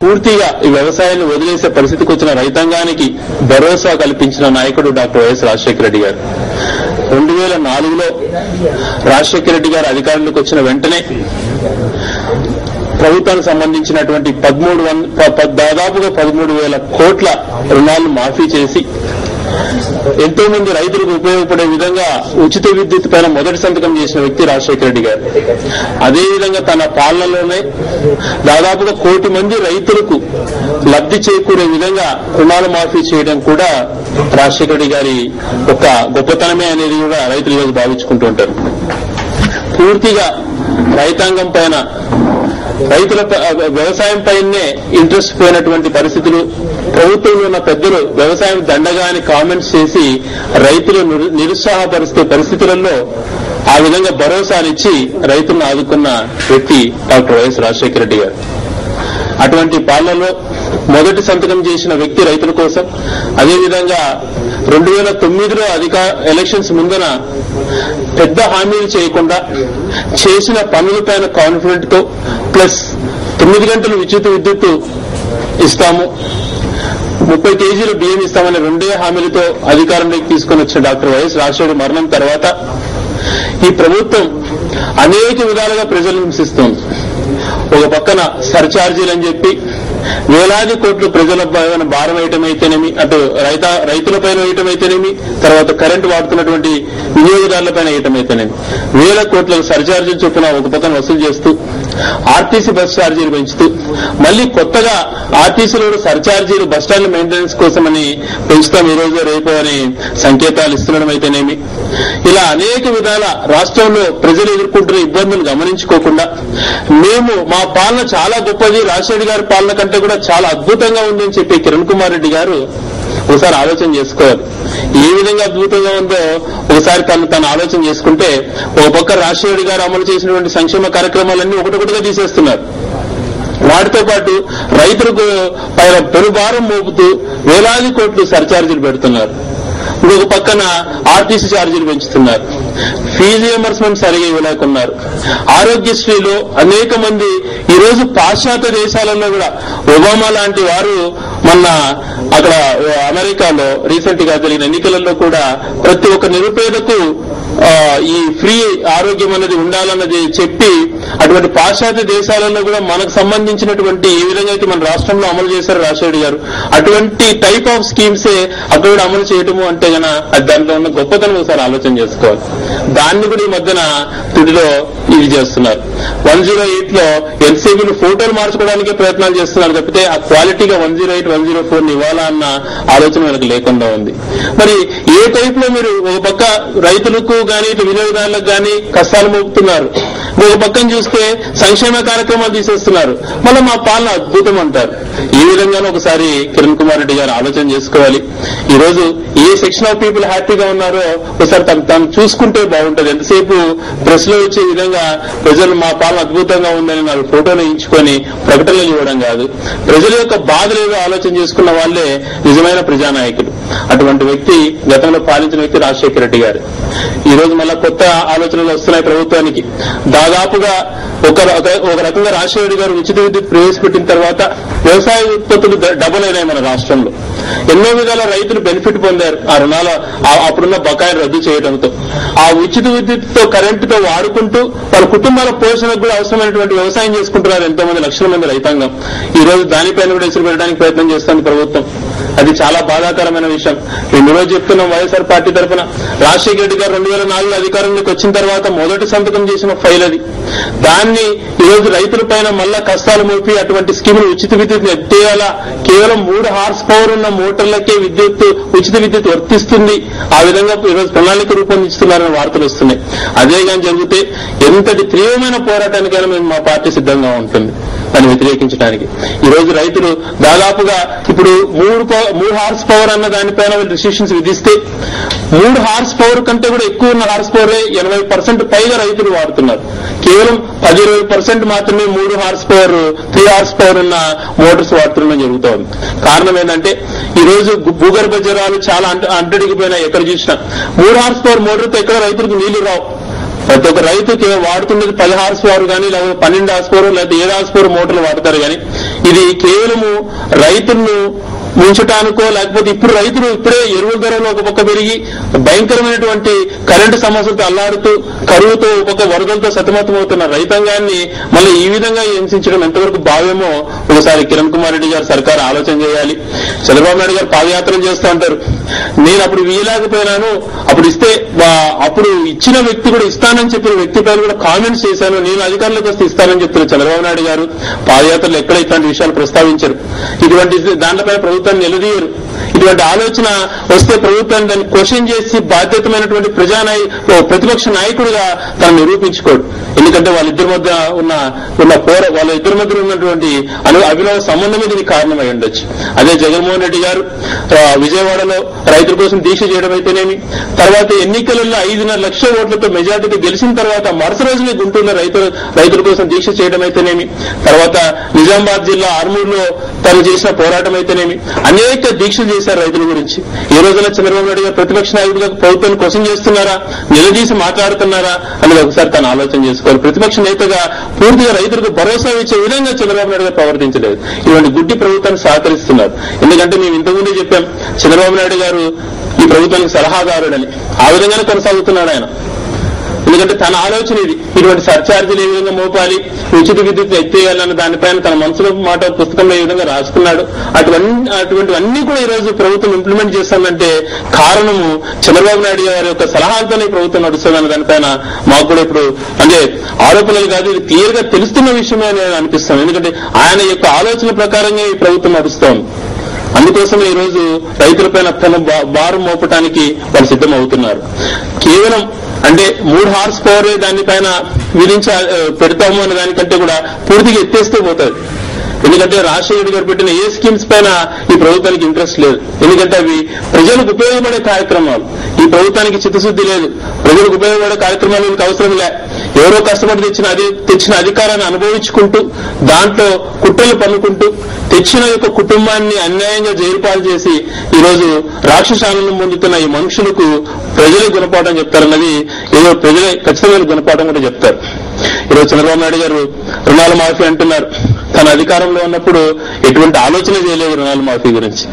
పూర్తిగా ఈ వ్యవసాయాన్ని వదిలేసే పరిస్థితికి వచ్చిన రైతాంగానికి భరోసా కల్పించిన నాయకుడు డాక్టర్ వైఎస్ రాజశేఖర రెడ్డి గారు. 2004లో రాజశేఖర రెడ్డి గారు అధికారంలోకి వచ్చిన వెంటనే ప్రభుత్వానికి సంబంధించినటువంటి దాదాపుగా 13,000 కోట్ల రుణాలను మాఫీ చేసి ఎంతో మంది రైతులకు ఉపయోగపడే విధంగా ఉచిత విద్యుత్ పైన మొదటి సంతకం చేసిన వ్యక్తి రాజశేఖర రెడ్డి గారు. అదేవిధంగా తన పాలనలోనే దాదాపుగా 1 కోటి మంది రైతులకు లబ్ధి చేకూరే విధంగా రుణాలు మాఫీ చేయడం కూడా రాజశేఖర రెడ్డి గారి ఒక గొప్పతనమే అనేది కూడా రైతులు ఈరోజు భావించుకుంటూ ఉంటారు. పూర్తిగా రైతాంగం పైన రైతుల వ్యవసాయం పైనే ఇంట్రెస్ట్ పోయినటువంటి పరిస్థితులు, ప్రభుత్వంలో ఉన్న పెద్దలు వ్యవసాయం దండగా అని కామెంట్స్ చేసి రైతులు నిరుత్సాహపరిస్తే పరిస్థితులలో ఆ విధంగా భరోసానిచ్చి రైతులను ఆదుకున్న వ్యక్తి డాక్టర్ వైఎస్ రాజశేఖర రెడ్డి గారు. అటువంటి పాలనలో మొదటి సంతకం చేసిన వ్యక్తి రైతుల కోసం. అదేవిధంగా 2009లో ఎలక్షన్స్ ముందున పెద్ద హామీలు చేయకుండా చేసిన పనులపైన కాన్ఫిడెంట్ తో ప్లస్ 9 గంటలు ఉచిత విద్యుత్ ఇస్తాము, 30 కేజీలు బియ్యం ఇస్తామనే 2 హామీలతో అధికారంలోకి తీసుకుని వచ్చిన డాక్టర్ వైఎస్ రాజశేఖర మరణం తర్వాత ఈ ప్రభుత్వం అనేక విధాలుగా ప్రజలను హింసిస్తోంది. ఒక పక్కన సర్ఛార్జీలు అని చెప్పి వేలాది కోట్లు ప్రజల పైన భారం వేయటమైతేనేమి, అటు రైతులపైన వేయటమైతేనేమి, తర్వాత కరెంటు వాడుతున్నటువంటి వినియోగదారులపైన వేయటమైతేనేమి, 1000 కోట్ల సర్ఛార్జీలు చొప్పున ఒక పక్కన వసూలు చేస్తూ ఆర్టీసీ బస్ ఛార్జీలు పెంచుతూ మళ్లీ కొత్తగా ఆర్టీసీలో సర్ఛార్జీలు బస్టాండ్ మెయింటెనెన్స్ కోసమని పెంచుతాం ఈ రోజు రేపు అని సంకేతాలు ఇస్తుండడం అయితేనేమి, ఇలా అనేక విధాల రాష్ట్రంలో ప్రజలు ఎదుర్కొంటున్న ఇబ్బందులు గమనించుకోకుండా మేము మా పాలన చాలా గొప్పది, రాజశేఖర్ గారి పాలన కంటే కూడా చాలా అద్భుతంగా ఉందని చెప్పి కిరణ్ కుమార్ రెడ్డి గారు ఒకసారి ఆలోచన చేసుకోవాలి. ఏ విధంగా అద్భుతంగా ఉందో ఒకసారి తను ఆలోచన చేసుకుంటే ఒక పక్క రాజశేఖర్ గారు అమలు చేసినటువంటి సంక్షేమ కార్యక్రమాలన్నీ ఒకటొకటిగా తీసేస్తున్నారు. వాటితో పాటు రైతులకు పైన పెనుభారం మోపుతూ వేలాది కోట్లు సర్ఛార్జీలు పెడుతున్నారు. ఇంకొక పక్కన ఆర్టీసీ ఛార్జీలు పెంచుతున్నారు, ఫీజు రియంబర్స్మెంట్ సరిగా ఇవ్వలేకున్నారు. ఆరోగ్యశ్రీలో అనేక మంది ఈ రోజు పాశ్చాత్య దేశాలలో కూడా ఒబామా లాంటి వారు మొన్న అక్కడ అమెరికాలో రీసెంట్ గా జరిగిన ఎన్నికలలో కూడా ప్రతి ఒక్క నిరుపేదకు ఈ ఫ్రీ ఆరోగ్యం అనేది ఉండాలన్నది చెప్పి అటువంటి పాశ్చాత్య దేశాలలో కూడా మనకు సంబంధించినటువంటి ఏ విధంగా అయితే మన రాష్ట్రంలో అమలు చేశారు రాజశేఖర్ గారు, అటువంటి టైప్ ఆఫ్ స్కీమ్సే అక్కడ కూడా అమలు చేయటము అంటే గన దాంట్లో ఉన్న గొప్పతనం ఒకసారి ఆలోచన చేసుకోవాలి. దాన్ని కూడా ఈ మధ్యన తుడిలో ఇది చేస్తున్నారు. 108లో ఎన్సీబీలు ఫోటోలు మార్చుకోవడానికే ప్రయత్నాలు చేస్తున్నారు తప్పితే ఆ క్వాలిటీగా 108, 104 ఇవ్వాలా అన్న ఆలోచన మనకు లేకుండా ఉంది. మరి ఏ టైప్ లో మీరు ఒక పక్క రైతులకు గానీ ఇటు వినియోగదారులకు గానీ కష్టాలు మోపుతున్నారు, ఒక పక్కన చూస్తే సంక్షేమ కార్యక్రమాలు తీసేస్తున్నారు, మళ్ళీ మా పాలన అద్భుతం అంటారు. ఈ విధంగానూ ఒకసారి కిరణ్ కుమార్ రెడ్డి గారు ఆలోచన చేసుకోవాలి. ఈ రోజు ఏ సెక్షన్ ఆఫ్ పీపుల్ హ్యాపీగా ఉన్నారో ఒకసారి తను చూసుకుంటే బాగుంటుంది. ఎంతసేపు ప్రెస్ లో వచ్చే విధంగా ప్రజలు మా పాలన అద్భుతంగా ఉందని నాకు ఫోటోలు ఇచ్చుకొని ప్రకటనలు ఇవ్వడం కాదు. ప్రజల యొక్క బాధలు ఏదో ఆలోచన చేసుకున్న వాళ్లే నిజమైన ప్రజానాయకులు. అటువంటి వ్యక్తి గతంలో పాలించిన వ్యక్తి రాజశేఖర రెడ్డి గారు. ఈ రోజు మళ్ళా కొత్త ఆలోచనలు వస్తున్నాయి ప్రభుత్వానికి. దాదాపుగా ఒక రకంగా రాజశేఖర రెడ్డి గారు ఉచిత విద్యుత్ ప్రవేశపెట్టిన తర్వాత వ్యవసాయ ఉత్పత్తులు డబుల్ అయినాయి మన రాష్ట్రంలో. ఎన్నో విధాల రైతులు బెనిఫిట్ పొందారు ఆ రుణాల అప్పుడున్న బకాయిలు రద్దు చేయడంతో. ఆ ఉచిత విద్యుత్తో కరెంటుతో వాడుకుంటూ వాళ్ళ కుటుంబాల పోషణకు కూడా అవసరమైనటువంటి వ్యవసాయం చేసుకుంటున్నారు ఎంతో మంది, లక్షల మంది రైతాంగం. ఈ రోజు దానిపైన కూడా ఎసురు పెట్టడానికి ప్రయత్నం చేస్తుంది ప్రభుత్వం. అది చాలా బాధాకరమైన విషయం. మేము ఈరోజు చెప్తున్నాం వైఎస్ఆర్ పార్టీ తరఫున రాజశేఖర రెడ్డి గారు 2004లో అధికారంలోకి వచ్చిన తర్వాత మొదటి సంతకం చేసిన ఫైల్ అది. దాన్ని ఈరోజు రైతుల పైన మళ్ళా కష్టాలు మోపి అటువంటి స్కీములు ఉచిత విద్యుత్ ఎత్తేయాలా, కేవలం 3 హార్స్ పవర్ ఉన్న మోటార్లకే ఉచిత విద్యుత్ వర్తిస్తుంది, ఆ విధంగా ఈరోజు ప్రణాళిక రూపొందిస్తున్నారని వార్తలు వస్తున్నాయి. అదే కానీ జరిగితే ఎంతటి తీవ్రమైన పోరాటానికైనా మేము మా పార్టీ సిద్ధంగా ఉంటుంది దాన్ని వ్యతిరేకించడానికి. ఈ రోజు రైతులు దాదాపుగా ఇప్పుడు 3 హార్స్ పవర్ అన్న దానిపైన రిస్ట్రిక్షన్స్ విధిస్తే 3 హార్స్ పవర్ కంటే కూడా ఎక్కువ ఉన్న హార్స్ పవరే 80% పైగా రైతులు వాడుతున్నారు. కేవలం 10-20% మాత్రమే 3 హార్స్ పవర్ 3 హార్స్ పవర్ ఉన్న మోటార్స్ వాడుతుండడం జరుగుతోంది. కారణం ఏంటంటే ఈ రోజు భూగర్భ జలాలు చాలా అంటడిగిపోయినా ఎక్కడ చూసినా 3 హార్స్ పవర్ మోటార్తో ఎక్కడ రైతులకు నీళ్లు రావు. ప్రతి ఒక్క రైతుకి వాడుతున్నది 10 హార్స్ పవర్ కానీ లేకపోతే 12 హార్స్ పవర్ లేకపోతే 7 హార్స్ పవర్ మోటార్లు వాడతారు కానీ ఇది కేవలము రైతులను ముంచటానికో లేకపోతే ఇప్పుడు రైతులు ఇప్పుడే ఎరువుల ధరలు ఒక పక్క పెరిగి భయంకరమైనటువంటి కరెంటు సమస్యలతో అల్లాడుతూ కరువుతో ఒక పక్క వరదలతో సతమతమవుతున్న రైతాంగాన్ని మళ్ళీ ఈ విధంగా హింసించడం ఎంతవరకు భావ్యమో ఒకసారి కిరణ్ కుమార్ రెడ్డి గారు సర్కారు ఆలోచన చేయాలి. చంద్రబాబు నాయుడు గారు పాదయాత్రలు చేస్తూ ఉంటారు. నేను అప్పుడు వీయలేకపోయినాను, అప్పుడు ఇస్తే అప్పుడు ఇచ్చిన వ్యక్తి కూడా ఇస్తానని చెప్పిన వ్యక్తి పైన కూడా కామెంట్స్ చేశాను, నేను అధికారంలోకి వస్తే ఇస్తానని చెప్తున్న చంద్రబాబు నాయుడు గారు పాదయాత్రలు ఎక్కడ ఇట్లాంటి విషయాలు ప్రస్తావించారు. ఇటువంటి దాంట్లపై ప్రభుత్వాన్ని నిలదీయరు. ఇటువంటి ఆలోచన వస్తే ప్రభుత్వాన్ని దాన్ని క్వశ్చన్ చేసి బాధ్యతమైనటువంటి ప్రతిపక్ష నాయకుడిగా తను నిరూపించుకోడు. ఎందుకంటే వాళ్ళిద్దరి మధ్య వాళ్ళిద్దరి మధ్య ఉన్నటువంటి అభినవ సంబంధమే దీనికి కారణమై ఉండొచ్చు. అదే జగన్మోహన్ రెడ్డి గారు విజయవాడలో రైతుల కోసం దీక్ష చేయడం అయితేనేమి, తర్వాత ఎన్నికలలో 5.5 లక్షల ఓట్లతో మెజార్టీతో గెలిచిన తర్వాత మరుసటి రోజునే గుంటూరులో రైతుల కోసం దీక్ష చేయడం అయితేనేమి, తర్వాత నిజామాబాద్ జిల్లా ఆర్మూర్లో తను చేసిన పోరాటం అయితేనేమి, అనేక దీక్షలు చేశారు రైతుల గురించి. ఏ రోజున చంద్రబాబు నాయుడు గారు ప్రతిపక్ష నాయకుడిగా ప్రభుత్వాన్ని క్వశ్చన్ చేస్తున్నారా, నిలదీసి మాట్లాడుతున్నారా అనేది ఒకసారి తను ఆలోచన చేసుకోవాలి. ప్రతిపక్ష నేతగా పూర్తిగా రైతులకు భరోసా ఇచ్చే విధంగా చంద్రబాబు నాయుడు గారు ప్రవర్తించలేదు. ఇటువంటి గుడ్డి ప్రభుత్వాన్ని సహకరిస్తున్నారు. ఎందుకంటే మేము ఇంతకుముందే చెప్పాం, చంద్రబాబు నాయుడు గారు ఈ ప్రభుత్వానికి సలహాదారుడని. ఆ విధంగానే కొనసాగుతున్నాడు ఆయన. ఎందుకంటే తన ఆలోచన ఇది, ఇటువంటి సర్ఛార్జీలు ఏ విధంగా మోపాలి, ఉచిత విద్యుత్ ఎత్తేయాలన్న దానిపైన తన మనసులో మాట పుస్తకంలో ఏ విధంగా రాసుకున్నాడు. అటువంటివన్నీ కూడా ఈ రోజు ప్రభుత్వం ఇంప్లిమెంట్ చేస్తుందంటే కారణము చంద్రబాబు నాయుడు గారి యొక్క సలహాలతోనే ప్రభుత్వం నడుస్తుందన్న దానిపైన మాకు కూడా ఇప్పుడు అంటే ఆరోపణలు కాదు, ఇది క్లియర్ గా తెలుస్తున్న విషయమే అని అనిపిస్తాం. ఎందుకంటే ఆయన యొక్క ఆలోచన ప్రకారంగా ఈ ప్రభుత్వం నడుస్తోంది. అందుకోసమే ఈ రోజు రైతులపైన తన భారం మోపటానికి వాళ్ళు సిద్ధమవుతున్నారు. కేవలం అంటే 3 హార్స్ పవర్ దానిపైన పెడతాము అనే దానికంటే కూడా పూర్తిగా ఎత్తేస్తే పోతుంది. ఎందుకంటే రాజశేఖర్ గారు పెట్టిన ఏ స్కీమ్స్ పైన ఈ ప్రభుత్వానికి ఇంట్రెస్ట్ లేదు. ఎందుకంటే అవి ప్రజలకు ఉపయోగపడే కార్యక్రమాలు. ఈ ప్రభుత్వానికి చిత్తశుద్ధి లేదు. ప్రజలకు ఉపయోగపడే కార్యక్రమాలు అవసరం లే. ఎవరో కష్టపడి తెచ్చిన అధికారాన్ని అనుభవించుకుంటూ దాంట్లో కుట్రలు పన్నుకుంటూ తెచ్చిన యొక్క కుటుంబాన్ని అన్యాయంగా జైలుపాలు చేసి ఈరోజు రాక్షసానందం పొందుతున్న ఈ మనుషులకు ప్రజలే గుణపాఠం చెప్తారన్నది ఏదో ప్రజలే ఖచ్చితమైన గుణపాఠం కూడా చెప్తారు. ఈరోజు చంద్రబాబు నాయుడు గారు రుణాల మాఫీ అంటున్నారు. తన అధికారంలో ఉన్నప్పుడు ఎటువంటి ఆలోచన చేయలేదు రుణాల మాఫీ గురించి.